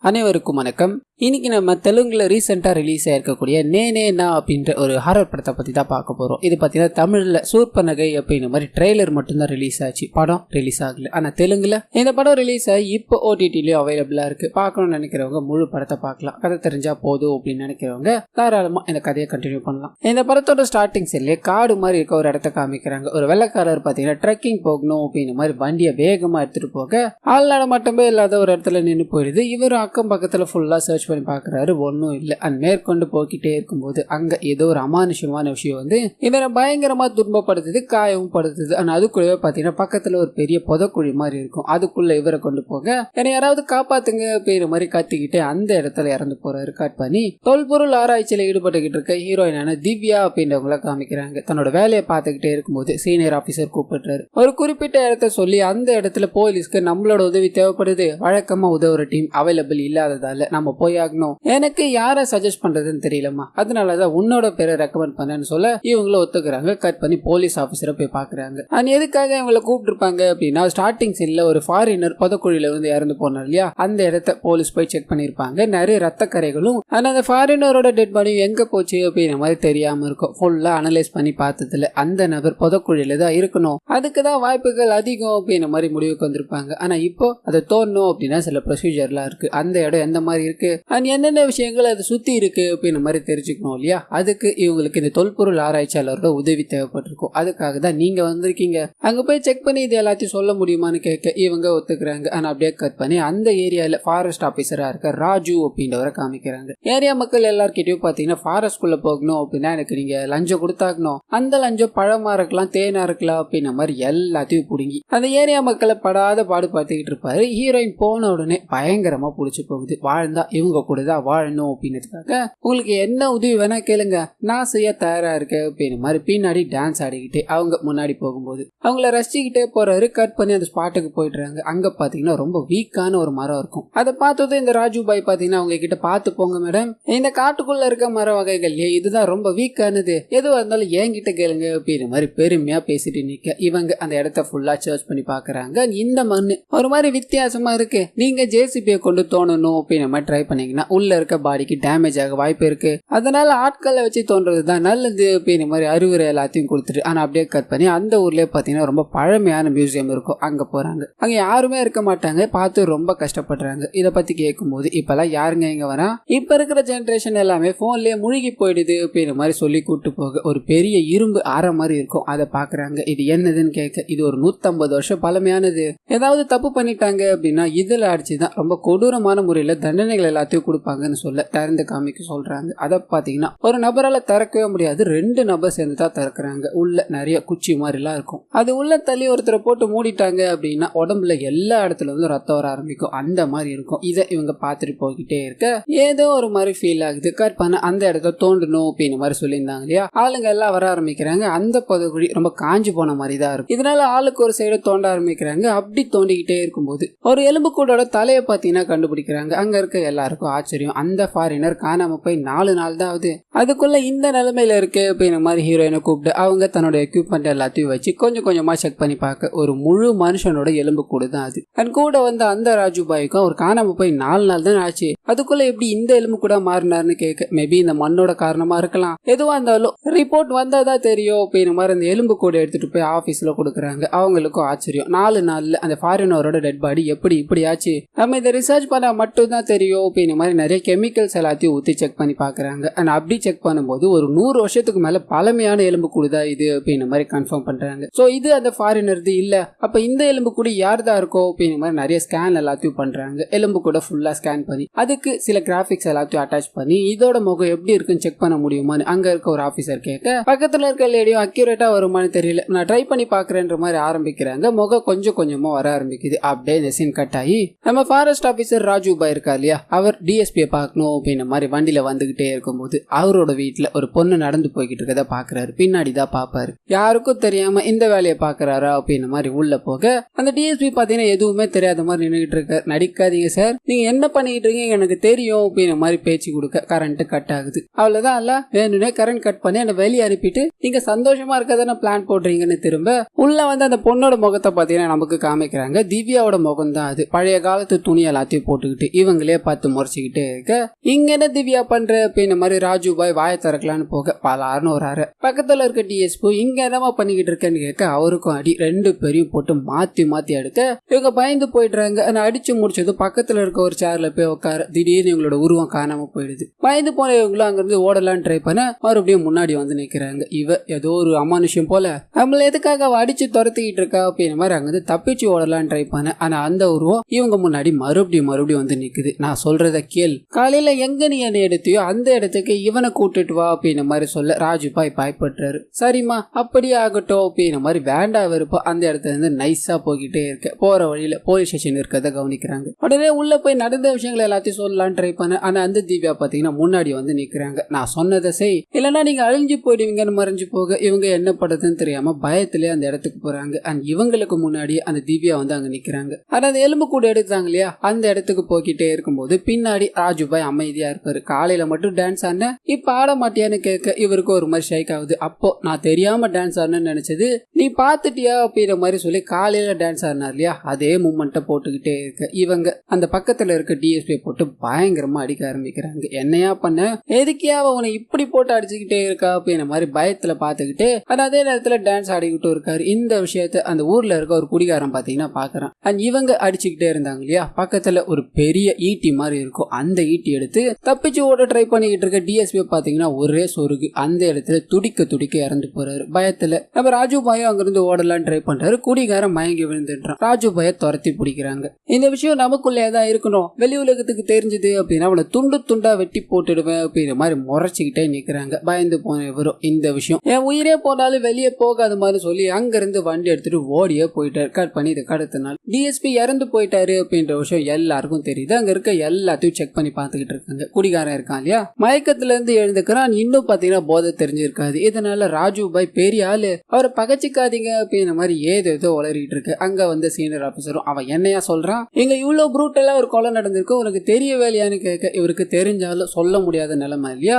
அனைவருக்கும் வணக்கம். இன்னைக்கு நம்ம தெலுங்குல ரீசெண்டா ரிலீஸ் ஆயிருக்கக்கூடிய நேனேனா அப்படின்ற ஒரு ஹாரர் படத்தை பத்தி தான் பார்க்க போறோம். இது பார்த்தீங்கன்னா தமிழ்ல சூர்பனகை அப்படின்ற மாதிரி ட்ரெய்லர் மட்டும்தான் ரிலீஸ் ஆச்சு, படம் ரிலீஸ் ஆகல. ஆனா தெலுங்குல இந்த படம் ரிலீஸ் ஆகி இப்போ ஓடிடிலயும் அவைலபிளா இருக்கு. பார்க்கணும்னு நினைக்கிறவங்க முழு படத்தை பார்க்கலாம். கதை தெரிஞ்சா போதும் அப்படின்னு நினைக்கிறவங்க தாராளமா இந்த கதையை கண்டினியூ பண்ணலாம். இந்த படத்தோட ஸ்டார்டிங் செல்லே காடு மாதிரி இருக்க ஒரு இடத்த காமிக்கிறாங்க. ஒரு வெள்ளக்காரர் பார்த்தீங்கன்னா ட்ரெக்கிங் போகணும் அப்படின்னு மாதிரி வண்டியை வேகமா எடுத்துட்டு போக ஆள் நடமாட்டமே இல்லாத ஒரு இடத்துல நின்று போயிடுது. இவரும் அக்கம் பக்கத்துல ஃபுல்லா சர்ச் பண்ணி பாக்குறாரு, ஒன்னும் இல்ல. மேற்கொண்டு போக்கிட்டே இருக்கும்போது அங்க ஏதோ ஒரு அமானுஷமான விஷயம் வந்து இவரை பயங்கரமா துன்பப்படுத்துது, காயமும் படுத்துது. ஆனா அதுக்குள்ளவே பாத்தீங்கன்னா பக்கத்துல ஒரு பெரிய புதக்குழி மாதிரி இருக்கும். அதுக்குள்ள இவரை கொண்டு போக என்னை யாராவது காப்பாத்துங்க அப்படிங்கிற மாதிரி கத்திக்கிட்டு அந்த இடத்துல இறந்து போறாரு. கட் பண்ணி தொல்பொருள் ஆராய்ச்சியில ஈடுபட்டுக்கிட்டு இருக்க ஹீரோயினான திவ்யா அப்படின்றவங்கள காமிக்கிறாங்க. தன்னோட வேலையை பார்த்துக்கிட்டே இருக்கும்போது சீனியர் ஆபீசர் கூப்பிடுறாரு. ஒரு குறிப்பிட்ட இடத்த சொல்லி அந்த இடத்துல போலீஸ்க்கு நம்மளோட உதவி தேவைப்படுது, வழக்கமா உதவுற டீம் அவைலபிள் இல்லாததால நம்ம போய் ஆகணும், எனக்கு யாரை சஜஸ்ட் பண்றதுன்னு தெரியலமா, அதனாலதான் உன்னோட பேரை ரெக்கமெண்ட் பண்ணேன்னு சொல்ல இவங்களும் ஒத்துக்கிறாங்க. கட் பண்ணி போலீஸ் ஆபீசரை போய் பாக்குறாங்க. எதுக்காக இவங்களை கூப்பிட்டு இருப்பாங்க அப்படின்னா ஸ்டார்டிங் சீன்ல ஒரு ஃபாரினர் புதக்குழியில வந்து இறந்து போனார் இல்லையா, அந்த இடத்த போலீஸ் போய் செக் பண்ணிருப்பாங்க. நிறைய ரத்த கரைகளும் அந்த ஃபாரினரோட டெட் பாடி எங்க போச்சு அப்படின்ற மாதிரி தெரியாம இருக்கும். ஃபுல்லா அனலைஸ் பண்ணி பார்த்ததுல அந்த நபர் புதக்குழியில தான் இருக்கணும், அதுக்குதான் வாய்ப்புகள் அதிகம் அப்படின்ற மாதிரி முடிவுக்கு வந்திருப்பாங்க. ஆனா இப்போ அதை தோணும் அப்படின்னா சில ப்ரொசீஜர்லாம் இருக்கு. அந்த இடம் எந்த மாதிரி இருக்கு, என்னென்ன விஷயங்கள் அதை சுத்தி இருக்கு அப்படின்ற மாதிரி தெரிஞ்சுக்கணும் இல்லையா. அதுக்கு இவங்களுக்கு இந்த தொல்பொருள் ஆராய்ச்சியாளரோட உதவி தேவைப்பட்டிருக்கும். அதுக்காக தான் நீங்க வந்திருக்கீங்க, அங்க போய் செக் பண்ணி இது எல்லாத்தையும் சொல்ல முடியுமான்னு கேட்க இவங்க ஒத்துக்கிறாங்க. ஆனா அப்படியே கட் பண்ணி அந்த ஏரியால ஃபாரஸ்ட் ஆபீசரா இருக்க ராஜு அப்படின்றவரை காமிக்கிறாங்க. ஏரியா மக்கள் எல்லார்கிட்டயும் பாத்தீங்கன்னா ஃபாரஸ்ட் குள்ள போகணும் அப்படின்னா எனக்கு நீங்க லஞ்சம் கொடுத்தாகணும், அந்த லஞ்சம் பழமா இருக்கலாம், தேனா இருக்கலாம் அப்படின்ற மாதிரி எல்லாத்தையும் புடுங்கி அந்த ஏரியா மக்களை படாத பாடு பார்த்துக்கிட்டு இருப்பாரு. ஹீரோயின் போன உடனே பயங்கரமா புடிச்சு போகுது. வாழ்ந்தா இவங்க கூட தான் வாழணும் அப்படின்றதுக்காக உங்களுக்கு என்ன உதவி வேணா கேளுங்க, நான் செய்ய தயாரா இருக்கேன் அப்படின்னு மாதிரி பின்னாடி டான்ஸ் ஆடிக்கிட்டு அவங்க முன்னாடி போகும்போது அவங்கள ரசிச்சுக்கிட்டே போறாரு. கட் பண்ணி அந்த ஸ்பாட்டுக்கு போயிடுறாங்க. அங்க பாத்தீங்கன்னா ரொம்ப வீக்கான ஒரு மரம் இருக்கும். அதை பார்த்தது இந்த ராஜு பாய் பாத்தீங்கன்னா அவங்க கிட்ட பார்த்து போங்க மேடம், இந்த காட்டுக்குள்ள இருக்க மர வகைகள்லயே இதுதான் ரொம்ப வீக்கானது, எதுவா இருந்தாலும் என்கிட்ட கேளுங்க அப்படின்ற மாதிரி பெருமையா பேசிட்டு நிக்க இவங்க அந்த இடத்த ஃபுல்லா சர்ச் பண்ணி பாக்குறாங்க. இந்த மண்ணு ஒரு மாதிரி வித்தியாசமா இருக்கு, நீங்க ஜேசிபியை கொண்டு தோணணும் அப்படின்ற மாதிரி ட்ரை பண்ணீங்கன்னா உள்ள இருக்க பாடிக்கு டேமேஜ் ஆக வாய்ப்பு இருக்கு, அதனால ஆட்களை வச்சு தோன்றதுதான் நல்லது அப்படின்ற மாதிரி அறிவுரை எல்லாத்தையும் கொடுத்துட்டு ஆனா அப்படியே கட் பண்ணி அந்த ஊர்லயே பாத்தீங்கன்னா ரொம்ப பழமையான மியூசியம் இருக்கும். அங்க போறாங்க. அங்க யாருமே இருக்க மாட்டாங்க, பார்த்து ரொம்ப கஷ்டப்படுறாங்க. இத பத்தி கேட்கும் போது இப்பெல்லாம் யாருங்க இங்க வரா, இப்ப இருக்கிற ஜெனரேஷன் எல்லாமே போன்லயே முழுகி போயிடுது அப்படின்ற மாதிரி சொல்லி கூட்டு போக ஒரு பெரிய இரும்பு அறை மாதிரி இருக்கும். அதை பாக்குறாங்க. இது என்னதுன்னு கேட்க இது ஒரு 150 வருஷம் பழமையானது, ஏதாவது தப்பு பண்ணிட்டாங்க அப்படின்னா இதுல அடிச்சுதான் ரொம்ப கொடூரமான முறையில தண்டனைகள் எல்லாத்தையும் கொடுப்பாங்கன்னு சொல்ல திறந்து காமிக்க சொல்றாங்க. அதை பாத்தீங்கன்னா ஒரு நபரால திறக்கவே முடியாது, 2 நபர் சேர்ந்து தான் திறக்கிறாங்க. உள்ள நிறைய குச்சி மாதிரி எல்லாம் இருக்கும். அது உள்ள தள்ளி ஒருத்தரை போட்டு மூடிட்டாங்க அப்படின்னா உடம்புல எல்லா இடத்துல வந்து ரத்தம் வர ஆரம்பிக்கும். அந்த மாதிரி இருக்கும். இதை இவங்க பார்த்துட்டு போய்கிட்டே இருக்க ஏதோ ஒரு மாதிரி ஃபீல் ஆகுது. கட் பண்ண அந்த இடத்த தோண்டணும் அப்படின்னு மாதிரி சொல்லியிருந்தாங்க இல்லையா, ஆளுங்க எல்லாம் வர ஆரம்பிக்கிறாங்க. அந்த புதக்குழி ரொம்ப காஞ்சு போன மாதிரி தான் இருக்கும். இதனால ஆளுக்கு ஒரு சைடு தோண்ட ஆரம்பிக்கிறாங்க. அப்படி தோண்டிக்கிட்டே இருக்கும்போது ஒரு எலும்பு கூடோட தலையை பார்த்தீங்கன்னா கண்டுபிடிக்கிறாங்க. அங்க இருக்க எல்லாருக்கும் ஆச்சரியம். அந்த ஃபாரினர் காணாம போய் 4 நாள் தான் ஆகுது, அதுக்குள்ள இந்த நிலைமையில இருக்கு அப்படின்ற மாதிரி ஹீரோயினை கூப்பிட்டு அவங்க தன்னோட எக்யூப்மெண்ட் எல்லாத்தையும் வச்சு கொஞ்சம் கொஞ்சமா செக் பண்ணி பார்க்க ஒரு முழு மனுஷனோட எலும்பு கூடு தான் அது. அண்ட் கூட வந்து அந்த ராஜு பாய்க்கும் அவர் காணாம போய் 4 நாள் தான் ஆச்சு, அதுக்குள்ள எப்படி இந்த எலும்பு கூட மாறினார்னு கேட்க மேபி இந்த மண்ணோட காரணமா இருக்கலாம், எதுவா இருந்தாலும் ரிப்போர்ட் வந்தாதான் தெரியும் அப்படின்ற மாதிரி அந்த எலும்பு கூட எடுத்துட்டு போய் ஆபீஸ்ல கொடுக்குறாங்க. அவங்களுக்கும் ஆச்சரியம். 4 நாள்ல அந்த ஃபாரினரோட டெட் பாடி எப்படி இப்படி ஆச்சு, நம்ம இதை ரிசர்ச் பண்ண மட்டும் தான் தெரியும் அப்படின்ற மாதிரி நிறைய கெமிக்கல்ஸ் எல்லாத்தையும் ஊத்தி செக் பண்ணி பாக்குறாங்க. அண்ட் அப்படி செக் பண்ணும்போது ஒரு 100 வருஷத்துக்கு மேல பழமையான எலும்பு கூடுதா இது அப்படின்ற மாதிரி கன்ஃபார்ம் பண்றாங்க. சோ இது அந்த ஃபாரினர்து இல்ல, அப்ப இந்த எலும்பு கூடி யார்தான் இருக்கோ அப்படின்ற மாதிரி நிறைய ஸ்கேன் எல்லாத்தையும் பண்றாங்க. எலும்பு கூட ஃபுல்லா ஸ்கேன் பண்ணி அதுக்கு சில கிராபிக்ஸ் எல்லாத்தையும் அட்டாச் பண்ணி இதோட முகம் எப்படி இருக்குன்னு செக் பண்ண முடியுமான்னு அங்க இருக்க ஒரு ஆபீசர் கேட்க பக்கத்துல இருக்க லேடியும் அக்யூரேட்டா வருமானு தெரியல, நான் ட்ரை பண்ணி பாக்குறேன்ற மாதிரி ஆரம்பிக்கிறாங்க. முகம் கொஞ்சம் கொஞ்சமா வர ஆரம்பிக்குது. அப்படியே இந்த சீன் கட் ஆகி நம்ம ஃபாரஸ்ட் ஆபீசர் ராஜு பாய் இருக்கா இல்லையா, அவர் டிஎஸ்பியை பார்க்கணும் அப்படின்ற மாதிரி வண்டியில வந்துகிட்டே இருக்கும்போது அவரோட வீட்டுல ஒரு பொண்ணு நடந்து போய்கிட்டு இருக்கத பாக்குறாரு. பின்னாடி தான் பாப்பாரு. யாருக்கும் தெரியாம இந்த வேலையை பாக்குறாரா அப்படின்ற மாதிரி உள்ள போக அந்த டிஎஸ்பி பாத்தீங்கன்னா எதுவுமே தெரியாத மாதிரி நின்றுகிட்டு இருக்காரு. நடிக்காதீங்க சார், நீங்க என்ன பண்ணிட்டு இருக்கீங்க, எனக்கு தெரியும் அப்படின்ற மாதிரி பேச்சு கொடுக்க கரண்ட் கட் ஆகுது. அவ்வளவுதான் இல்ல வேணும்னே கரண்ட் கட் பண்ணி என்ன வெளியே அனுப்பிட்டு நீங்க சந்தோஷமா இருக்கதான பிளான் போடுறீங்கன்னு திரும்ப உள்ள வந்து அந்த பொண்ணோட முகத்தை பாத்தீங்கன்னா நமக்கு காமிக்கிறாங்க. திவ்யாவோட முகம் தான் அது. பழைய காலத்து துணி எல்லாத்தையும் போட்டுக்கிட்டு இவங்களே பார்த்து முறைச்சிக்கிட்டே இருக்க இங்க என்ன திவ்யா பண்ற அப்படின்ற மாதிரி ராஜு பாய் வாயை திறக்கலான்னு போக பலாருன்னு ஒரு அரை. பக்கத்துல இருக்க டிஎஸ்பி இங்க என்னமா பண்ணிக்கிட்டு இருக்கேன்னு கேட்க அவருக்கும் அடி. ரெண்டு பேரையும் போட்டு மாத்தி மாத்தி எடுக்க இவங்க பயந்து போயிடுறாங்க. அடிச்சு முடிச்சதும் பக்கத்துல இருக்க ஒரு சேர்ல போய் உட்கார திடீர்னு இவங்களோட உருவம் காணாம போயிடுது. பயந்து போன இவங்களும் அங்கிருந்து ஓடலான்னு ட்ரை பண்ண மறுபடியும் முன்னாடி வந்து நிக்கிறாங்க. இவ ஏதோ ஒரு அமானுஷம் போல நம்மள எதுக்காக அடிச்சு துரத்திக்கிட்டு இருக்கா அப்படின்ற மாதிரி அங்கிருந்து தப்பிச்சு ஓடலான்னு ட்ரை பண்ண. ஆனா அந்த உருவம் இவங்க முன்னாடி மறுபடியும் வந்து நிக்குது. நான் சொல்றத கேள், காலையில எங்க நீ என்ன எடுத்தியோ அந்த இடத்துக்கு இவனை கூட்டிட்டு வா அப்படின்ற மாதிரி சொல்ல ராஜுபாய் பயப்படுறாரு. சரிம்மா அப்படியே ஆகட்டும் அப்படின்ற மாதிரி வேண்டா வெறுப்பா அந்த இடத்துல இருந்து நைஸா போய்கிட்டே இருக்க போற வழியில போலீஸ் ஸ்டேஷன் இருக்கிறத கவனிக்கிறாங்க. உடனே உள்ள போய் நடந்த விஷயங்களை எல்லாத்தையும் சொல்லலாம்னு ட்ரை பண்ண. ஆனா அந்த திவ்யா பாத்தீங்கன்னா முன்னாடி வந்து நிக்கிறாங்க. நான் சொன்னதை செய் இல்லைன்னா நீங்க அழிஞ்சு போயிடுவீங்கன்னு மறைஞ்சு போக இவங்க என்ன படுறதுன்னு தெரியாம பயத்திலே அந்த இடத்துக்கு போறாங்க. அண்ட் இவங்களுக்கு முன்னாடி அந்த திவ்யா வந்து அங்க நிக்கிறாங்க. ஆனா அந்த எலும்பு கூட எடுத்தாங்க இல்லையா அந்த இடத்துக்கு போய்கிட்டே இருக்கும்போது பின்னாடி ராஜுபாய் அமைதியா இருப்பாரு. காலையில மட்டும் டான்ஸ் ஆன இப்ப ஆட மாட்டியான்னு கேட்க இவருக்கு ஒரு மாதிரி ஷேக் ஆகுது. அப்போ நான் தெரியாம டான்ஸ் ஆடணும்னு நினைச்சது நீ பாத்துட்டியா அப்படின்ற மாதிரி சொல்லி காலையில டான்ஸ் ஆடினார் இல்லையா அதே மூமெண்ட்டை போட்டுக்கிட்டே இருக்க இவங்க அந்த பக்கத்துல இருக்க டிஎஸ்பி போட்டு பயங்கரமா அடிக்க ஆரம்பிக்கிறாங்க. என்னையா பண்ண எதுக்கியா அவனை இப்படி போட்டு அடிச்சுக்கிட்டே இருக்கா அப்படின்ற மாதிரி பயத்துல பாத்துக்கிட்டு அதே நேரத்துல டான்ஸ் ஆடிக்கிட்டு இருக்காரு. இந்த விஷயத்த அந்த ஊர்ல இருக்க ஒரு குடிகாரன் பாத்தீங்கன்னா பாக்குறான். அண்ட் இவங்க அடிச்சுக்கிட்டே இருந்தாங்க இல்லையா பக்கத்துல ஒரு பெரிய ஈட்டி மாதிரி இருக்கும். அந்த ஈட்டி எடுத்து தப்பிச்சு ஓட ட்ரை பண்ணிக்கிட்டு இருக்க டிஎஸ்பி பாத்தீங்கன்னா ஒரே சொருகு அந்த இடத்துல துடிக்க துடிக்க இறந்து போறாரு பயத்துல. நம்ம ராஜுபாயும் அங்கிருந்து ஓடலான்னு ட்ரை பண்றாரு. குடிகாரன் மயங்கி விழுந்துட்டான். ராஜுபாய துரத்தி பிடிக்கிறாங்க. இந்த விஷயம் நமக்குள்ளே தான் இருக்கணும், வெளி உலகத்துக்கு தெரிஞ்சது அப்படின்னா அவனை துண்டு துண்டா வெட்டி போட்டுடுவேன் அப்படின்ற மாதிரி முறைச்சிக்கிட்டே நிக்கிறாங்க. பயந்து போன இவரும் இந்த விஷயம் என் உயிரே போனாலும் வெளியே போகாத மாதிரி சொல்லி அங்கிருந்து வண்டி எடுத்துட்டு ஓடியே போயிட்டாரு. கட் பண்ணி இதுக்கு அடுத்த நாள் டிஎஸ்பி இறந்து போயிட்டாரு அப்படின்ற விஷயம் எல்லாருக்கும் தெரியுது. அங்க இருக்க எல்லாத்தையும் செக் பண்ணி பாத்துக்கிட்டு இருக்காங்க. குடிகாரன் இருக்கான் இல்லையா மயக்கத்துல இருந்து எழுந்துக்கிறான். இன்னும் பாத்தீங்கன்னா போதை தெரிஞ்சிருக்காது. இதனால ராஜுபாய் பெரிய ஆளு அவரை பகச்சிக்காதீங்க அப்படின்ற மாதிரி ஏதோ உளறிட்டு இருக்கு. அங்க வந்து சீனியர் ஆபீசரும் அவன் என்னையா சொல்றான் இங்க இவ்வளவு ப்ரூட்டலா ஒரு கொலை நடந்திருக்கு உனக்கு தெரிய வேலையான்னு கேட்க இவருக்கு தெரிஞ்சாலும் சொல்ல முடியாத நிலைமை இல்லையா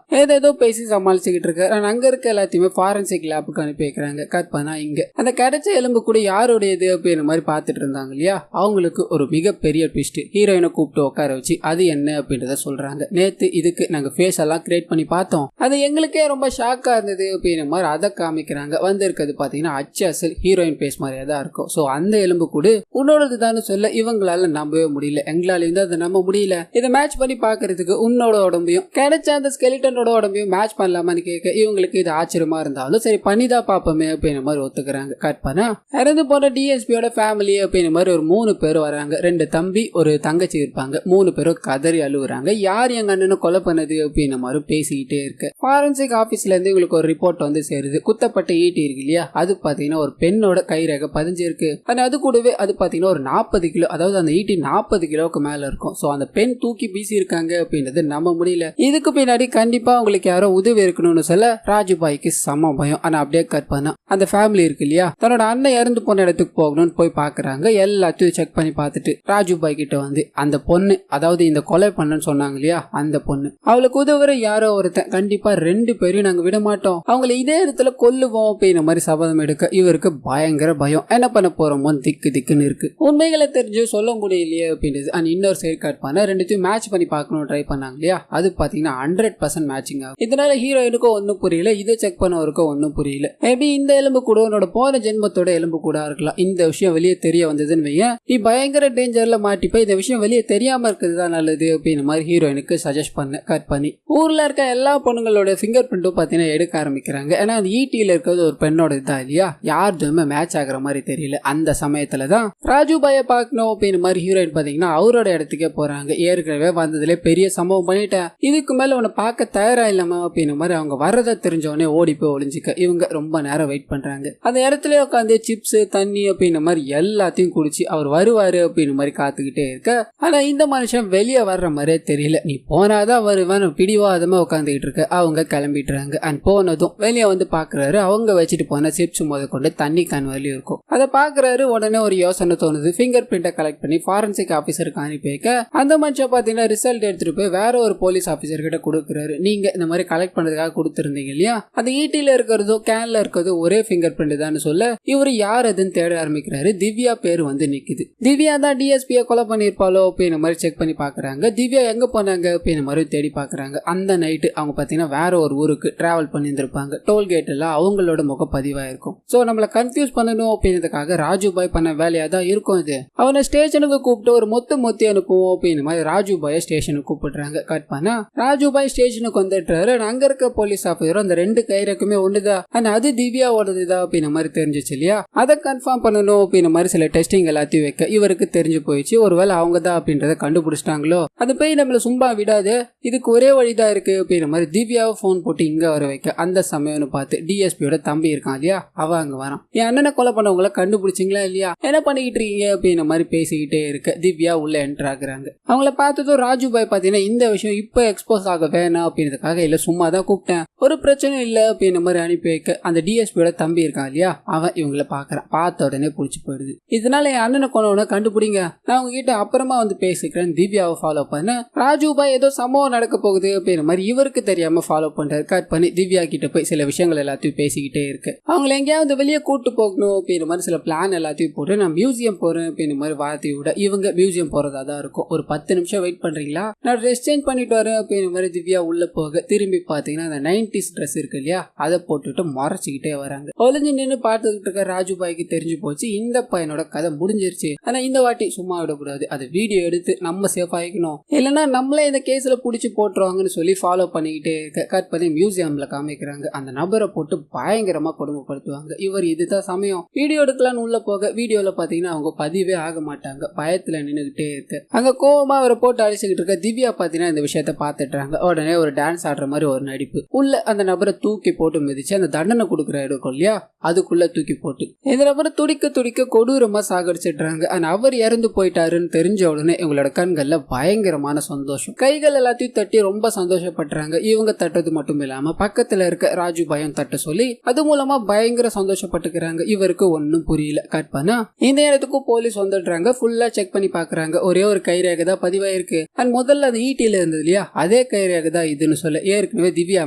ஏதோ பேசி சமாளிச்சுக்கிட்டு இருக்க. அங்க இருக்க எல்லாத்தையுமே ஃபாரன்சிக் லேபுக்கு அனுப்பி வைக்கிறாங்க. கட் பண்ணா இங்க அந்த கிடைச்ச எலும்பு கூட யாருடையது அப்படின்ற மாதிரி பாத்துட்டு இருந்தாங்க இல்லையா அவங்களுக்கு ஒரு மிகப்பெரிய ட்விஸ்ட். ஹீரோயினை கூப்பிட்டு உட்கார வச்சு அது என்ன அப்படின்றத சொல்றாங்க. நேத்து இதுக்கு நாங்க ஃபேஸ் எல்லாம் கிரியேட் பண்ணி பார்த்தோம் அது எங்களுக்கே ரொம்ப ஷாக்கா இருந்தது அப்படின்ற மாதிரி அதை காமிக்கிறாங்க. வந்து இருக்கிறது பாத்தீங்கன்னா அச்சல் ஹீரோயின் பேஸ் மாதிரியா தான் இருக்கும். சோ அந்த எலும்பு கூட உன்னோடது தான் சொல்ல இவங்களால நம்பவே முடியல. எங்களால இருந்து அதை நம்ப முடியல. இதை மேட்ச் பண்ணி பாக்குறதுக்கு உன்னோட உடம்பையும் கிடைச்ச அந்த ஸ்கெலிட்டனோட உடம்பையும் மேட்ச் பண்ணலாமான்னு கேட்க இவங்களுக்கு இது ஆச்சரியமா இருந்தாலும் சரி பண்ணிதான் பாப்போமே அப்படின்ற மாதிரி ஒத்துக்கிறாங்க. கட் பண்ணா இறந்து போன டிஎஸ்பியோட ஃபேமிலி அப்படின்ற மாதிரி ஒரு 3 பேர் வராங்க. 2 தம்பி ஒரு தங்கச்சி இருப்பாங்க. 3 பேரும் கதறி அழுகுறாங்க. யார் எங்க அண்ணனை கொலை பண்ணது அப்படின்ற மாதிரி பேசிக்கிட்டே இருக்கு. ஃபாரன்சிக் ஆபீஸ்ல இருந்து இவங்களுக்கு ஒரு ரிப்போர்ட் வந்து சேருது. குத்தப்பட்ட ஈட்டி இருக்கு இல்லையா அது பாத்தீங்கன்னா ஒரு பெண்ணோட கைரேகை பதிஞ்சிருக்கு. அது கூடவே அது பாத்தீங்கன்னா ஒரு 40 கிலோ அதாவது அந்த ஈட்டி 40 கிலோவுக்கு மேல இருக்கும். சோ அந்த பெண் தூக்கி வீசி இருக்காங்க அப்படின்றது நம்ப முடியல. இதுக்கு பின்னாடி கண்டிப்பா உங்களுக்கு யாரோ உதவி இருக்கணும்னு சொல்ல ராஜுபாய்க்கு சம பயம். ஆனா அப்படியே கட் பண்ணா அந்த ஃபேமிலி இருக்கு இல்லையா தன்னோட அண்ணன் இறந்து போன இடத்துக்கு போகணும்னு போய் பாக்குறாங்க. எல்லாத்தையும் செக் பண்ணி பார்த்துட்டு ராஜுபாய் கிட்ட வந்து அந்த பொண்ணு அதாவது இந்த கொலை பண்ணன்னு சொன்னாங்க இல்லையா அந்த பொண்ணு அவளுக்கு உதவுற யாரோ ஒருத்தன் கண்டிப்பா 2 பேரையும் நாங்க விட மாட்டோம் அவங்களை இதே இடத்துல கொல்லுவோம் அப்படின்ற மாதிரி சபதம் எடுக்க இவருக்கு பயங்கர பயம். என்ன பண்ண போறோமோ திக்கு திக்குன்னு இருக்கு. உண்மைகளை தெரிஞ்சு சொல்ல முடியலையே அப்படின்றது. அண்ட் இன்னொரு சைடு கட் பண்ண 2த்தையும் மேட்ச் பண்ணி பார்க்கணும் ட்ரை பண்ணாங்க இல்லையா அது பாத்தீங்கன்னா 100% மேட்சிங் ஆகும். இதனால ஹீரோயினுக்கும் ஒன்னும் புரியல, இதை செக் பண்ணவருக்கும் ஒன்னும் புரியல. மேபி இந்த எலும்பு கூட உன்னோட போன ஜென்மத்தோட எலும்பு கூட இருக்கலாம். இந்த விஷயம் வெளியே தெரிய வந்ததுன்னு வையன் நீ பயங்கர டேஞ்சர்ல மாட்டிப்ப. இந்த விஷயம் வெளியே தெரியாம இருக்கிறதுதான் நல்லது அப்படின்னு மாதிரி ஹீரோயினுக்கு சஜஸ்ட் பண்ண. கட் பண்ணி ஊர்ல இருக்க எல்லா பொண்ணுங்களோட ஃபிங்கர் பிரிண்ட்டும் பாத்தீங்கன்னா எடுக்க ஆரம்பிக்கிறாங்க. ஏன்னா அந்த ஈட்டியில இருக்கிறது ஒரு பெண்ணோட இதா இல்லையா யாருமே மேட்ச் ஆகுற மாதிரி தெரியல. அந்த சமயத்துலதான் ராஜுபாய பாக்கணும் அப்படின்னு மாதிரி ஹீரோயின் பாத்தீங்கன்னா அவரோட இடத்துக்கே போறாங்க. ஏற்கனவே வந்ததுல பெரிய சம்பவம் பண்ணிட்டேன் இதுக்கு மேல உன்னை பார்க்க தயாரா இல்லாம அப்படின்னு மாதிரி அவங்க வர்றதை தெரிஞ்சவனே ஓடி போய் ஒளிஞ்சிக்க இவங்க ரொம்ப நேரம் வெயிட் பண்றாங்க. அந்த இடத்துல உட்காந்து சிப்ஸ் தண்ணி அப்படின்ற மாதிரி எல்லாத்தையும் குடிச்சு அவர் வருவாரு அப்படின்னு மாதிரி காத்துக்கிட்டே இருக்க. ஆனா இந்த மனுஷன் வெளியே வர்ற மாதிரியே தெரியல. நீ போனாதான் வருவேன் பிடிவாதமா உட்காந்துக்கிட்டு இருக்க. அவங்க கிளம்பிட்டுறாங்க. அண்ட் போனதும் வெளியே வந்து பாக்குறாரு. அவங்க வச்சுட்டு போன சிப்ஸ் முத கொண்டு தண்ணி கேன் வரையும் இருக்கும். அதை பாக்குறாரு. உடனே ஒரு யோசனை தோணுது. ஃபிங்கர் பிரிண்ட கலெக்ட் பண்ணி ஃபாரன்சிக் ஆபீசருக்கு அனுப்பி வைக்க அந்த மனுஷன் நிமிஷம் பாத்தீங்கன்னா ரிசல்ட் எடுத்துட்டு போய் வேற ஒரு போலீஸ் ஆபீசர் கிட்ட கொடுக்குறாரு. நீங்க இந்த மாதிரி கலெக்ட் பண்றதுக்காக கொடுத்துருந்தீங்க இல்லையா, அந்த ஈட்டில இருக்கிறதோ கேன்ல இருக்கிறதோ ஒரே ஃபிங்கர் பிரிண்ட் தான் சொல்ல இவரு யார் அதுன்னு தேட ஆரம்பிக்கிறாரு. திவ்யா பேர் வந்து நிக்குது. திவ்யா தான் டிஎஸ்பியை கொலை பண்ணிருப்பாளோ அப்படின்ற மாதிரி செக் பண்ணி பாக்குறாங்க. திவ்யா எங்க போனாங்க அப்படின்ற மாதிரி தேடி பாக்குறாங்க. அந்த நைட்டு அவங்க பாத்தீங்கன்னா வேற ஒரு ஊருக்கு டிராவல் பண்ணியிருந்திருப்பாங்க. டோல்கேட்ல அவங்களோட முக பதிவாயிருக்கும். சோ நம்மள கன்ஃபியூஸ் பண்ணணும் அப்படின்றதுக்காக ராஜுபாய் பண்ண வேலையா தான் இருக்கும் இது. அவனை ஸ்டேஷனுக்கு கூப்பிட்டு ஒரு மொத்தி அனுப்புவோம் அப்படின்ற மாதிரி ராஜுபாயை ஸ்டேஷனுக்கு கூப்பிடுறாங்க. கட் பண்ணா ராஜுபாய் ஸ்டேஷனுக்கு வந்துட்டாரு. அங்க இருக்க போலீஸ் ஆபீசர் அந்த ரெண்டு கைரக்குமே ஒண்ணுதான், ஆனா அது திவ்யாவோடதுதான் அப்படின்ற மாதிரி தெரிஞ்சிச்சு இல்லையா. அதை கன்ஃபார்ம் பண்ணணும் அப்படின்ற மாதிரி சில டெஸ்டிங் எல்லாத்தையும் வைக்க இவருக்கு தெரிஞ்சு போயிடுச்சு. ஒருவேளை அவங்க தான் அப்படின்றத கண்டுபிடிச்சிட்டாங்களோ, அது போய் நம்மள சும்மா விடாது, இதுக்கு ஒரே வழிதான் இருக்கு அப்படின்ற மாதிரி திவ்யாவை போன் போட்டு இங்க வர வைக்க அந்த சமயம்னு பார்த்து டிஎஸ்பியோட தம்பி இருக்கான் இல்லையா, அவ அங்க வரான். என் அண்ணனை கொலை பண்ணவங்களை கண்டுபிடிச்சிங்களா இல்லையா, என்ன பண்ணிக்கிட்டு இருக்கீங்க அப்படின்ற மாதிரி பேசிக்கிட்டே இருக்க திவ்யா உள்ள என்டர் ஆகுறாங்க. அவங்கள பார்த்ததும் ராஜுபாய் பாத்தீங்கன்னா இந்த விஷயம் இப்ப எக்ஸ்போஸ் ஆக வேணாம் அப்படின்றதுக்காக இல்ல சும்மா தான் கூப்பிட்டேன், ஒரு பிரச்சனையும் இல்ல அப்படின்ற மாதிரி அனுப்பி வைக்க அந்த டிஎஸ்பியோட தம்பி இருக்கான் இல்லையா, அவன் இவங்கள பாக்குறான். பார்த்த உடனே புடிச்சு போயிடுது. இதனால என் அண்ணனை கொண்டவனை கண்டுபிடிங்க, நான் உங்ககிட்ட அப்புறமா வந்து பேசிக்கிறேன். திவ்யாவை ஃபாலோ பண்ண ராஜுபாய் ஏதோ சம்பவம் நடக்க போகுது அப்படின்ற மாதிரி இவருக்கு தெரியாம ஃபாலோ பண்றாரு. கட் பண்ணி திவ்யா கிட்ட போய் சில விஷயங்கள் எல்லாத்தையும் பேசிக்கிட்டே இருக்கு. அவங்களை எங்கேயாவது வெளியே கூட்டு போகணும் அப்படின்ற மாதிரி சில பிளான் எல்லாத்தையும் போட்டு நான் மியூசியம் போறேன் அப்படின்ற மாதிரி வார்த்தையை விட இவங்க மியூசியம் போறதா தான் இருக்கும். ஒரு 10 நிமிஷம் வெயிட் பண்றீங்களா, நான் ட்ரெஸ் சேஞ்ச் பண்ணிட்டு வரேன் அப்படின்ற மாதிரி திவ்யா உள்ள போக திரும்பி பாத்தீங்கன்னா அந்த 90s ட்ரெஸ் இருக்கு இல்லையா, அதை போட்டுட்டு மறைச்சிக்கிட்டே வராங்க. ஒளிஞ்சு நின்று பார்த்துக்கிட்டு இருக்க ராஜுபாய்க்கு தெரிஞ்சு போச்சு இந்த பையனோட கதை முடிஞ்சிருச்சு. ஆனா இந்த வாட்டி சும்மா விடக்கூடாது, அது வீடியோ எடுத்து நம்ம சேஃப் ஆகிக்கணும், இல்லைன்னா நம்மளே இந்த கேஸ்ல புடிச்சு போட்டுருவாங்கன்னு சொல்லி ஃபாலோ பண்ணிக்கிட்டே இருக்க. கட் பண்ணி மியூசியம்ல காமிக்கிறாங்க. அந்த நபரை போட்டு பயங்கரமா கொடுமைப்படுத்துவாங்க. இவர் இதுதான் சமயம் வீடியோ எடுக்கலான்னு உள்ள போக வீடியோல பாத்தீங்கன்னா அவங்க பதிவே ஆக மாட்டாங்க. பயத்துல நின்னுகிட்டே இருக்கு. அங்க கோவமா அவரை போட்டு அடிச்சுக்கிட்டு இருக்க திவ்யா பாத்தீங்கன்னா இந்த விஷயத்த பாத்துட்டாங்க. உடனே ஒரு டான்ஸ் ஆடுற மாதிரி ஒரு நடிப்பு உள்ள அந்த நபரை தூக்கி போட்டு மிதிச்சு அந்த தண்டனை கொடுக்குற இடம் இல்லையா, அதுக்குள்ள தூக்கி போட்டு இந்த நபரை துடிக்க துடிக்க கொடூரமா சாகடிச்சிடுறாங்க. ஆனா அவர் இறந்து போயிட்டாருன்னு தெரிஞ்ச உடனே இவங்களோட கண்கள்ல பயங்கரமான சந்தோஷம், கைகள் எல்லாத்தையும் தட்டி ரொம்ப சந்தோஷப்படுறாங்க. இவங்க தட்டது மட்டும் இல்லாம பக்கத்துல இருக்க ராஜுபாயும் தட்ட சொல்லி அது மூலமா பயங்கர சந்தோஷப்பட்டுக்கிறாங்க. இவருக்கு ஒன்னும் புரியல. கட் பண்ணா இந்த இடத்துக்கும் போலீஸ் வந்துடுறாங்க. ஃபுல்லா செக் பண்ணி பாக்குறாங்க. ஒரே ஒரு கைரேகை தான் பதிவாயிருக்கு. அண்ட் முதல்ல அந்த ஈட்டில இருந்தது இல்லையா, அதே கைரேகை தான் இதுன்னு சொல்ல ஏற்கனவே திவ்யா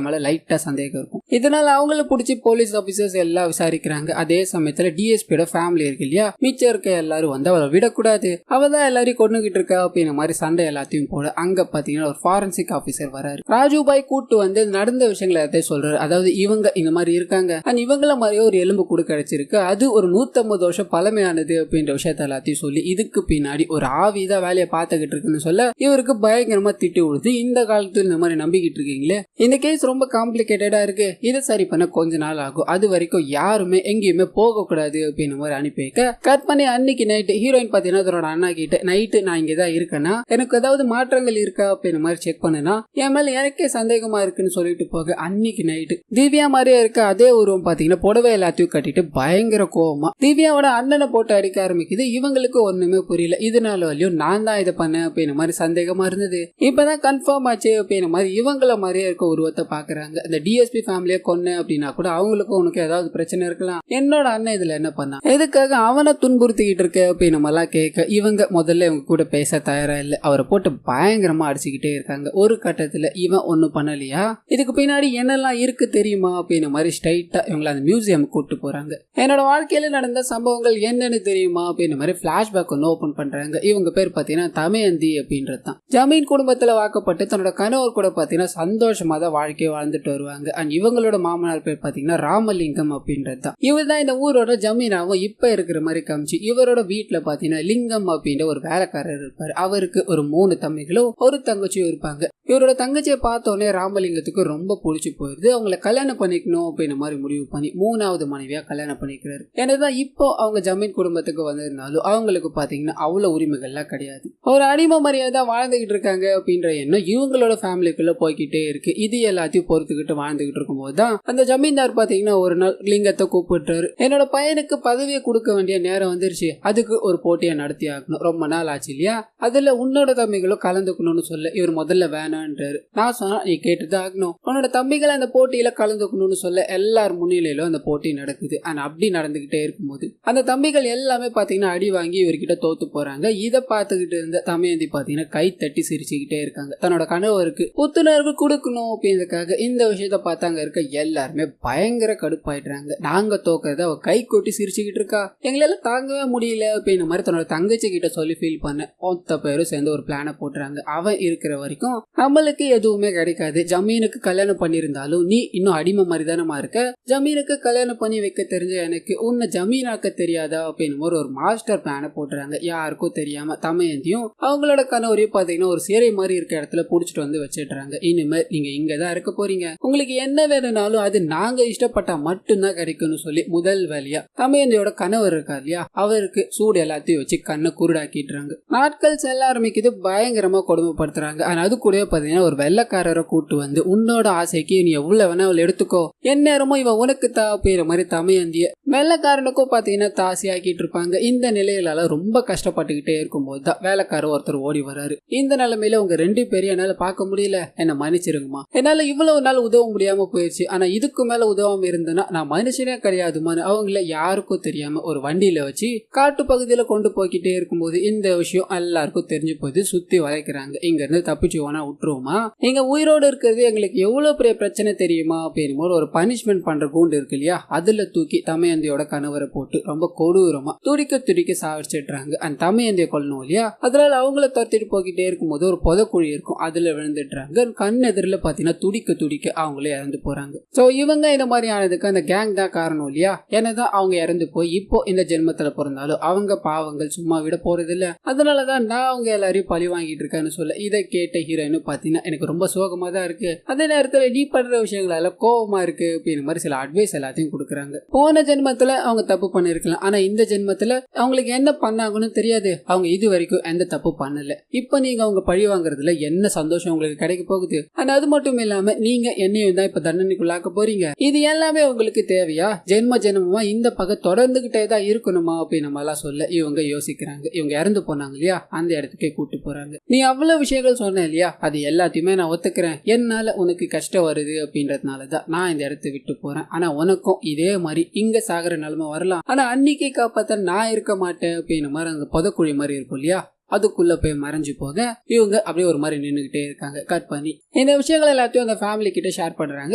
மேல லைட்டா சந்தேகம் இருக்கும். இதனால அவங்கள பிடிச்சி போலீஸ் ஆபீசர்ஸ் எல்லாம் விசாரிக்கிறாங்க. அதே சமயத்துல டிஎஸ்பியோட ஃபேமிலி இருக்கு இல்லையா, மிச்சம் இருக்க எல்லாரும் வந்து அவளை விடக்கூடாது, அவதான் எல்லாரையும் கொண்டுகிட்டு இருக்கா அப்படின்ற மாதிரி சண்டை எல்லாத்தையும் போட அங்க பாத்தீங்கன்னா ஒரு ஃபாரன்சிக் ஆபீசர் வராரு. ராஜுபாய் கூட்டு வந்து நடந்த விஷயங்களை எல்லாத்தையும் சொல்றாரு. அதாவது இவங்க இந்த மாதிரி இருக்காங்க, அண்ட் இவங்கள மாதிரியே ஒரு எலும்பு கூட கிடைச்சிருக்கு, அது ஒரு 150 வருஷம் பழமையானது அப்படின்ற விஷயத்த எல்லாத்தையும் சொல்லி இதுக்கு பின்னாடி ஒரு ஆவிதான் வேலையை பார்த்துக்கிட்டு இருக்குன்னு சொல்ல இவருக்கு பயங்கரமா திட்டி விடுது. இந்த காலத்துல இந்த மாதிரி நம்பிக்கிட்டு இருக்கீங்களே, இந்த கேஸ் ரொம்ப காம்ப்ளிகேட்டடா இருக்கு, இதை சரி பண்ண கொஞ்ச நாள் ஆகும், அது வரைக்கும் யாருமே எங்கேயுமே போக கூடாது அப்படின்னு மாதிரி அனுப்பி வைக்க கட் பண்ணி அன்னைக்கு நைட்டு ஹீரோயின் பாத்தீங்கன்னா தன்னோட அண்ணா கிட்ட நைட்டு நான் இங்கதான் இருக்கேன்னா எனக்கு ஏதாவது மாற்றங்கள் இருக்கா அப்படின்னு மாதிரி செக் பண்ணுனா என் மேல எனக்கே சந்தேகமா இருக்குன்னு சொல்லிட்டு போக அன்னைக்கு நைட்டு திவ்யா மாதிரியே இருக்க அதே உருவம் பாத்தீங்கன்னா புடவை எல்லாத்தையும் கட்டிட்டு பயங்கர கோவமா திவ்யாவோட அண்ணனை போட்டு அடிக்க ஆரம்பிக்குது. இவங்களுக்கு ஒண்ணுமே புரியல. இதனால வரையும் நான் தான் இதை பண்ணேன் அப்படின்னு மாதிரி சந்தேகமா இருந்தது. இப்பதான் கன்ஃபார்ம் ஆச்சு அப்படின்னு மாதிரி இவங்கள மாதிரியே இருக்க உருவத்தை பாக்குறாங்க. இந்த டிஎஸ்பி ஃபேமிலியை கொன்னேன் அப்படின்னா கூட அவங்களுக்கும் உனக்கு ஏதாவது பிரச்சனை இருக்கலாம், என்னோட அண்ணன் இதுல என்ன பண்ணா, எதுக்காக அவனை துன்புறுத்திக்கிட்டு இருக்க அப்படின்னு நம்மளாம் கேட்க இவங்க முதல்ல இவங்க கூட பேச தயாரா இல்ல. அவரை போட்டு பயங்கரமா அடிச்சுக்கிட்டே இருக்காங்க. ஒரு கட்டத்துல இவன் ஒன்னும் பண்ணலையா, இதுக்கு பின்னாடி என்னெல்லாம் இருக்கு தெரியுமா அப்படின்னு மாதிரி ஸ்ட்ரைட்டா இவங்களை அந்த மியூசியம் கூட்டு போறாங்க. என்னோட வாழ்க்கையில நடந்த சம்பவங்கள் என்னன்னு தெரியுமா அப்படின்னு மாதிரி பிளாஷ்பேக் ஒன்று ஓபன் பண்றாங்க. இவங்க பேர் பாத்தீங்கன்னா தமயந்தி அப்படின்றது தான். ஜமீன் குடும்பத்துல வாக்கப்பட்டு தன்னோட கணவர் கூட பாத்தீங்கன்னா சந்தோஷமா தான் வாழ்க்கையை வாழ்ந்துட்டு வருவாங்க. அண்ட் இவங்களோட மாமனார் பேர் பாத்தீங்கன்னா ராமலிங்கம் அப்படின்றது தான். இவர் தான் இந்த ஊரோட ஜமீனாவும் இப்ப இருக்கிற மாதிரி காமிச்சு இவரோட வீட்டுல பாத்தீங்கன்னா லிங்கம் அப்படின்ற ஒரு வேலைக்காரர் இருப்பாரு. அவருக்கு ஒரு 3 தம்பிகளும் ஒரு தங்கச்சியும் இருப்பாங்க. இவரோட தங்கச்சியை பார்த்தோன்னே ராமலிங்கத்துக்கு ரொம்ப பிடிச்சி போயிருது. அவங்களை கல்யாணம் பண்ணிக்கணும் அப்படின்னு மாதிரி முடிவு பண்ணி 3வது மனைவியா கல்யாணம் பண்ணிக்கிறாரு. என்னதான் இப்போ அவங்க ஜமீன் குடும்பத்துக்கு வந்திருந்தாலும் அவங்களுக்கு பாத்தீங்கன்னா அவ்வளவு உரிமைகள்லாம் கிடையாது. ஒரு அடிமை மரியாதை வாழ்ந்துகிட்டு இருக்காங்க அப்படின்ற எண்ணம் இவங்களோட ஃபேமிலிக்குள்ள போய்கிட்டே இருக்கு. இது எல்லாத்தையும் பொறுத்துக்கிட்டு வாழ்ந்துகிட்டு இருக்கும் இருக்கும்போதுதான் அந்த ஜமீன்தார் பாத்தீங்கன்னா ஒரு நாள் லிங்கத்தை கூப்பிட்டுறாரு. என்னோட பையனுக்கு பதவியை கொடுக்க வேண்டிய நேரம் வந்துருச்சு, அதுக்கு ஒரு போட்டியை நடத்தி ஆகணும், ரொம்ப நாள் ஆச்சு இல்லையா, அதுல உன்னோட தம்பிகளும் கலந்துக்கணும்னு சொல்ல இவர் முதல்ல வேணான்றாரு. நான் சொன்னா நீ கேட்டுதான் ஆகணும், உன்னோட தம்பிகளை அந்த போட்டியில கலந்துக்கணும்னு சொல்ல எல்லார் முன்னிலையிலும் அந்த போட்டி நடக்குது. ஆனா அப்படி நடந்துகிட்டே இருக்கும்போது அந்த தம்பிகள் எல்லாமே பாத்தீங்கன்னா அடி வாங்கி இவர்கிட்ட தோத்து போறாங்க. இதை பார்த்துக்கிட்டு இருந்த தமயந்தி பாத்தீங்கன்னா கை தட்டி சிரிச்சுக்கிட்டே இருக்காங்க. தன்னோட கணவருக்கு புத்துணர்வு கொடுக்கணும் அப்படின்றதுக்காக இந்த விஷயத்த பார்த்தாங்க இருக்க எல்லாருமே பயங்கர கடுப்பாயிடுறாங்க. நாங்க தோக்கிறத அவ கை கொட்டி சிரிச்சுக்கிட்டு இருக்கா, எங்களால தாங்கவே முடியல அப்படின்னு மாதிரி தன்னோட தங்கச்சி கிட்ட சொல்லி ஃபீல் பண்ண மொத்த பேரும் சேர்ந்து ஒரு பிளான போட்டுறாங்க. அவன் இருக்கிற வரைக்கும் நம்மளுக்கு எதுவுமே கிடைக்காது, ஜமீனுக்கு கல்யாணம் பண்ணிருந்தாலும் நீ இன்னும் அடிமை மாதிரி தானமா இருக்க, ஜமீனுக்கு கல்யாணம் பண்ணி வைக்க தெரிஞ்ச எனக்கு உன்னை ஜமீனாக்க தெரியாதா அப்படின்னு ஒரு மாஸ்டர் பிளான போட்டுறாங்க. யாருக்கும் தெரியாம தமயந்தியும் அவங்களோட கணவரையும் பாத்தீங்கன்னா ஒரு சிறை மாதிரி இருக்க இடத்துல புடிச்சிட்டு வந்து வச்சிடுறாங்க. இனிமேல் நீங்க இங்கதான் இருக்க போறீங்க, உங்களுக்கு என்ன வேணும்னாலும் அது நாங்க இஷ்டப்பட்டா மட்டும்தான் கிடைக்கும்னு சொல்லி முதல் வேலையா தமயந்தியோட கணவர் இருக்கா இல்லையா அவருக்கு சூடு எல்லாத்தையும் வச்சு கண்ணை குருடாக்கிட்டுறாங்க. நாட்கள் செல்ல ஆரம்பிக்குது, பயங்கரமா கொடுமைப்படுத்துறாங்க. ஆனா அது கூட பாத்தீங்கன்னா ஒரு வெள்ளக்காரரை கூட்டு வந்து உன்னோட ஆசைக்கு நீ எவ்வளவு வேணா அவள் எடுத்துக்கோ, எந்நேரமும் இவன் உனக்கு தாப்பிற மாதிரி தமயந்திய வெள்ளக்காரனுக்கும் பாத்தீங்கன்னா தாசி ஆக்கிட்டு இருப்பாங்க. இந்த நிலையிலால ரொம்ப கஷ்டப்பட்டுக்கிட்டே இருக்கும் போதுதான் வேலைக்காரர் ஒருத்தர் ஓடி வராரு. இந்த நிலைமையில உங்க 2 பேரையும் என்னால பார்க்க முடியல, என்ன மன்னிச்சிருங்கம்மா, என்னால இவ்வளவு நாள் உதவ முடியாம போயிடுச்சு, ஆனா இதுக்கு மேல உதவாம இருந்தேன்னா நான் மனுஷனே கிடையாதுமான்னு அவங்கள யாருக்கும் தெரியாம ஒரு வண்டியில வச்சு காட்டு பகுதியில கொண்டு போய்கிட்டே இருக்கும்போது இந்த விஷயம் எல்லாருக்கும் தெரிஞ்சு போது சுத்தி வளைக்கிறாங்க. இங்க இருந்து தப்பிச்சு வேணா விட்டுருவோமா, எங்க உயிரோடு இருக்கிறது எங்களுக்கு எவ்வளவு பெரிய பிரச்சனை தெரியுமா அப்படின்னு ஒரு பனிஷ்மெண்ட் பண்ற கூண்டு இருக்கு இல்லையா அதுல தூக்கி தமயந்தியோட கணவரை போட்டு ரொம்ப கொடூரமா துடிக்க துடிக்க சாவிச்சிடுறாங்க. அந்த தமயந்திய கொல்லணும் இல்லையா, அதனால அவங்கள துரத்திட்டு போய்கிட்டே இருக்கும்போது ஒரு புதக்குழி இருக்கும், அதுல விழுந்துடுறாங்க. கண் எதிரில பாத்தீங்கன்னா துடிக்க துடிக்க அவங்களே இறந்து போறாங்க. சோ இவங்க இந்த மாதிரி ஆனதுக்கு அந்த கேங் தான் காரணம் இல்லையா, என்னதான் அவங்க இறந்து போய் இப்போ இந்த ஜென்மத்துல பிறந்தாலும் அவங்க பாவங்கள் சும்மா விட போறது இல்ல, அதனாலதான் நான் அவங்க எல்லாரையும் பழி வாங்கிட்டு இருக்கேன்னு சொல்ல இதை கேட்ட ஹீரோயின் பாத்தீங்கன்னா எனக்கு ரொம்ப சோகமா தான் இருக்கு, அதே நேரத்துல நீ பண்ற விஷயங்களால கோபமா இருக்கு அப்படின்னு மாதிரி சில அட்வைஸ் எல்லாத்தையும் கொடுக்குறாங்க. போன ஜென்மத்துல அவங்க தப்பு பண்ணிருக்கலாம், ஆனா இந்த ஜென்மத்துல அவங்களுக்கு என்ன பண்ணாங்கன்னு தெரியாது, அவங்க இது வரைக்கும் எந்த தப்பு பண்ணல, இப்ப நீங்க அவங்க பழி வாங்குறதுல என்ன சந்தோஷம் உங்களுக்கு கிடைக்க போகுது, ஆனா அது மட்டும் இல்லாம நீங்க என்னையும் தான் இப்ப தண்டனைக்குள்ளாக்க போறீங்க, இது எல்லாமே உங்களுக்கு தேவையா, ஜென்ம ஜென்மமா இந்த பகை தொடர்ந்துகிட்டே தான் இருக்கணுமா அப்படின்னு நம்மளா சொல்ல இவங்க யோசிக்கிறாங்க. இவங்க இறந்து போனாங்க இல்லையா அந்த இடத்துக்கே கூட்டு போறாங்க. நீ அவ்வளவு விஷயங்கள் சொன்ன இல்லையா அது எல்லாத்தையுமே நான் ஒத்துக்கிறேன், என்னால உனக்கு கஷ்டம் வருது அப்படின்றதுனாலதான் நான் இந்த இடத்தை விட்டு போறேன், ஆனா உனக்கும் இதே மாதிரி இங்க சாகர நிலைமை வரலாம், ஆனா அன்னைக்கு காப்பாத்த நான் இருக்க மாட்டேன் அப்படின்னு மாதிரி அந்த புதக்குழி மாதிரி இருக்கும் இல்லையா அதுக்குள்ள போய் மறைஞ்சு போக இவங்க அப்படியே ஒரு மாதிரி நின்றுகிட்டே இருக்காங்க. கட் பண்ணி இந்த விஷயங்கள் எல்லாத்தையும் அந்த ஃபேமிலி கிட்ட ஷேர் பண்றாங்க.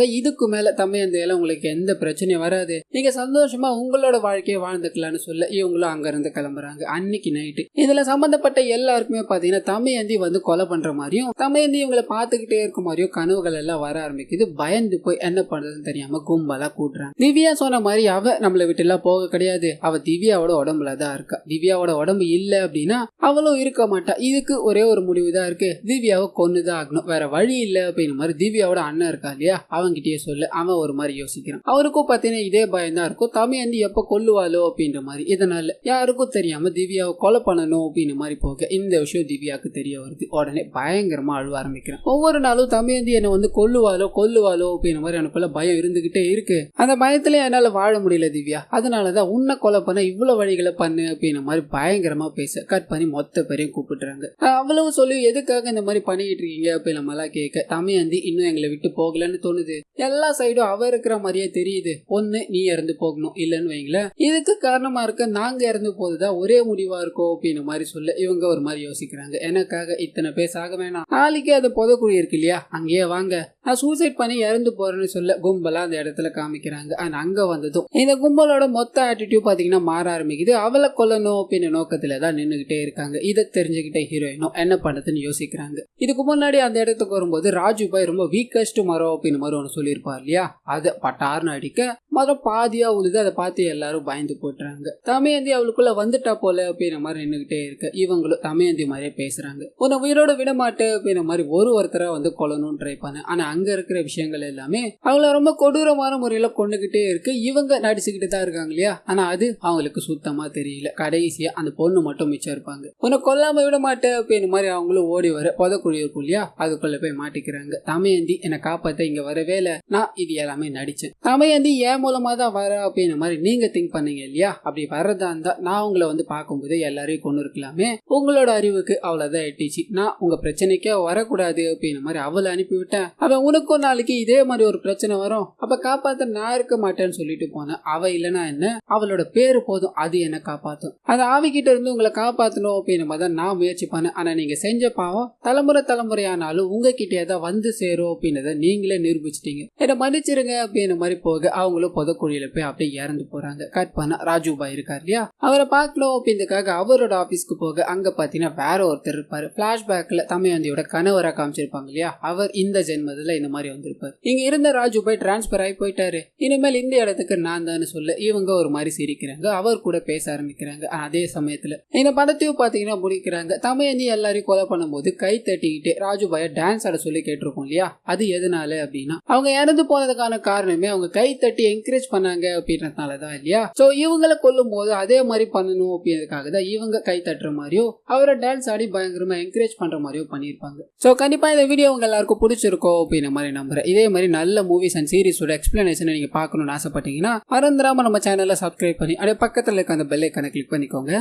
இதுக்கு மேல தமயந்தியால உங்களுக்கு எந்த பிரச்சனையும் வராது, நீங்க சந்தோஷமா உங்களோட வாழ்க்கையை வாழ்ந்துக்கலாம்னு சொல்ல இவங்களும் அங்க இருந்து கிளம்புறாங்க. அன்னைக்கு நைட்டு இதுல சம்பந்தப்பட்ட எல்லாருக்குமே பாத்தீங்கன்னா தமயந்தி வந்து கொலை பண்ற மாதிரியும் தமயந்தி இவங்களை பாத்துக்கிட்டே இருக்கும் மாதிரியும் கனவுகள் எல்லாம் வர ஆரம்பிக்குது. பயந்து போய் என்ன பண்றதுன்னு தெரியாம கும்பலா கூட்டுறாங்க. திவ்யா சொன்ன மாதிரி அவ நம்மளை விட்டு எல்லாம் போக கிடையாது, அவ திவ்யாவோட உடம்புலதான் இருக்கா, திவ்யாவோட உடம்பு இல்ல அப்படின்னா அவளும் இருக்க மாட்டா. இதுக்கு ஒரே ஒரு முடிவுதான் இருக்கு, திவ்யாவை கொன்னுதான் ஆகணும், வேற வழி இல்ல அப்படின்னு மாதிரி திவ்யாவோட அண்ணன் இருக்கா இல்லையா அவங்கிட்டயே சொல்ல அவன் ஒரு மாதிரி யோசிக்கிறான். அவருக்கும் பாத்தீங்கன்னா இதே பயம் தான் இருக்கும், தமயந்தி எப்ப கொல்லுவாளோ அப்படின்ற மாதிரி. இதனால யாருக்கும் தெரியாம திவ்யாவை கொலை பண்ணணும் அப்படின்னு மாதிரி போக இந்த விஷயம் திவ்யாவுக்கு தெரிய வருது. உடனே பயங்கரமா அழுவ ஆரம்பிக்கிறான். ஒவ்வொரு நாளும் தமயந்தி என்ன வந்து கொல்லுவாளோ அப்படின்ற மாதிரி எனக்குள்ள பயம் இருந்துகிட்டே இருக்கு, அந்த பயத்துல என்னால வாழ முடியல திவ்யா, அதனாலதான் உன்னை கொலை பண்ண இவ்வளவு வழிகளை பண்ணு அப்படின்ற மாதிரி பயங்கரமா பேச கட் பண்ணி மொத்த பேரையும் கூப்பிடுறாங்க. அவ்வளவு சொல்லி எதுக்காக இந்த மாதிரி பண்ணிட்டு இருக்கீங்க அப்படின்னு நம்மளாம் கேட்க தமயந்தி இன்னும் எங்களை விட்டு போகலன்னு தோணுது, எல்லா சைடும் அவ இருக்கிற மாதிரியே தெரியுது, ஒண்ணு நீ இறந்து போகணும் இல்லன்னு வைங்களேன், இதுக்கு காரணமா இருக்க நாங்க இறந்து போதுதான் ஒரே முடிவா இருக்கும் அப்படின்னு மாதிரி சொல்ல இவங்க ஒரு மாதிரி யோசிக்கிறாங்க. எனக்காக இத்தனை பேர் சாக வேணாம், நாளைக்கு அது புதக்குழி இருக்கு இல்லையா அங்கேயே வாங்க, நான் சூசைட் பண்ணி இறந்து போறேன்னு சொல்ல கும்பலா அந்த இடத்துல காமிக்கிறாங்க. அங்க வந்ததும் இந்த கும்பலோட மொத்த ஆட்டிடியூட் பாத்தீங்கன்னா மாற ஆரம்பிக்குது. அவளை கொல்லணும் அப்படின்னு நோக்கத்துலதான் நின்னுகிட்டே இருக்காங்க. இதை தெரிஞ்சுக்கிட்ட ஹீரோயினும் என்ன பண்றதுன்னு யோசிக்கிறாங்க. இதுக்கு முன்னாடி அந்த இடத்துக்கு வரும்போது ராஜு பாய் ரொம்ப வீக்கஸ்ட் மரம் அப்படின்னு மாதிரி ஒன்று சொல்லியிருப்பார் இல்லையா, அதை பட்டார்னு அடிக்க மரம் பாதியா உழுது, அதை பார்த்து எல்லாரும் பயந்து போட்டுறாங்க. தமயந்தி அவளுக்குள்ள வந்துட்டா போல அப்படின்ற மாதிரி நின்னுகிட்டே இருக்கு. இவங்களும் தமயந்தி மாதிரியே பேசுறாங்க, உன்னை உயிரோட விட மாட்டேன் அப்படின்ற மாதிரி ஒருத்தரை வந்து கொல்லணும்னு ட்ரை பண்ண, ஆனா அங்க இருக்கிற விஷயங்கள் எல்லாமே அவங்கள ரொம்ப கொடூரமான முறையில கொண்டுகிட்டே இருக்கு. இவங்க நடிச்சுக்கிட்டு தான் இருக்காங்க இல்லையா, ஆனா அது அவங்களுக்கு சுத்தமா தெரியல. கடைசியா அந்த பொண்ணு மட்டும் மிச்சம் இருப்பாங்க. உன்னை கொல்லாம விட மாட்டேன் அப்படின்னு மாதிரி அவங்களும் ஓடி வர புதக்குழி இருக்கும் இல்லையா, அதுக்குள்ள போய் மாட்டிக்கிறாங்க. தமயந்தி என்னை காப்பாத்த இங்க வரவே இல்லை, நான் இது எல்லாமே நடிச்சேன். தமயந்தி ஏன் மூலமா தான் வர அப்படின்னு மாதிரி நீங்க திங்க் பண்ணீங்க இல்லையா, அப்படி வரதா இருந்தா நான் உங்களை வந்து பார்க்கும்போது எல்லாரையும் கொண்டு இருக்கலாமே, உங்களோட அறிவுக்கு அவ்வளவுதான் எட்டிச்சு. நான் உங்க பிரச்சனைக்கே வரக்கூடாது அப்படின்னு மாதிரி அவளை அனுப்பிவிட்டேன். அப்ப உனக்கும் நாளைக்கு இதே மாதிரி ஒரு பிரச்சனை வரும், அப்ப காப்பாத்த நான் இருக்க மாட்டேன்னு சொல்லிட்டு போனேன். அவ இல்லைன்னா என்ன, அவளோட பேரு போதும், அது என்ன காப்பாத்தும். அந்த ஆவிக்கிட்ட இருந்து உங்களை காப்பாத்தணும் அப்படின்னு மாதிரி நான் முயற்சி பண்ணேன். ஆனா நீங்க செஞ்ச பாவம் தலைமுறையானாலும் உங்ககிட்டே தான் வந்து சேரும் அப்படின்றத நீங்களே நிரூபிச்சிட்டீங்க, என்ன மன்னிச்சிருங்க அப்படின்னு மாதிரி போக அவங்களும் புதக்குழியில போய் அப்படியே இறந்து போறாங்க. கட் பண்ண ராஜுபாய் இருக்கார் இல்லையா, அவரை பார்க்கணும் அப்படின்றதுக்காக அவரோட ஆபீஸ்க்கு போக அங்க பாத்தீங்கன்னா வேற ஒருத்தர் இருப்பாரு. பிளாஷ்பேக்ல தமயந்தியோட கணவரா காமிச்சிருப்பாங்க இல்லையா, அவர் இந்த ஜென்மத்துல இந்த மாதிரி வந்திருப்பாரு. இங்க இருந்த ராஜுபாய் டிரான்ஸ்பர் ஆகி போயிட்டாரு, இனிமேல் இந்த இடத்துக்கு நான் தான் சொல்ல இவங்க ஒரு மாதிரி சிரிக்கிறாங்க. அவர் கூட பேச ஆரம்பிக்கிறாங்க. அதே சமயத்துல இந்த படத்தையும் பாத்தீங்கன்னா முடிக்கிறாங்க. தமயந்தி எல்லாரையும் கொலை பண்ணும்போது கை தட்டிக்கிட்டு ராஜுபாய டான்ஸ் ஆட சொல்லி கேட்டிருக்கோம் இல்லையா, அது எதனால அப்படின்னா அவங்க இறந்து போனதுக்கான காரணமே அவங்க கை தட்டி என்கரேஜ் பண்ணாங்க அப்படின்றதுனாலதான் இல்லையா. சோ இவங்களை கொல்லும் போது அதே மாதிரி பண்ணணும் அப்படின்றதுக்காக தான் இவங்க கை தட்டுற மாதிரியோ அவரை டான்ஸ் ஆடி பயங்கரமா என்கரேஜ் பண்ற மாதிரியோ பண்ணிருப்பாங்க. சோ கண்டிப்பா இந்த வீடியோ உங்க எல்லாருக்கும் பிடிச்சிருக்கோம் அப்படின்ற மாதிரி நம்புறேன். இதே மாதிரி நல்ல மூவிஸ் அண்ட் சீரிஸோட எக்ஸ்பிளனேஷன் நீங்க பார்க்கணும்னு ஆசைப்பட்டீங்கன்னா மறந்துடாம நம்ம சேனலை சப்ஸ்கிரைப் பண்ணி அப்படியே பக்கத்துல இருக்க அந்த பெல் ஐகானை கிளிக் பண்ணிக்கோங்க.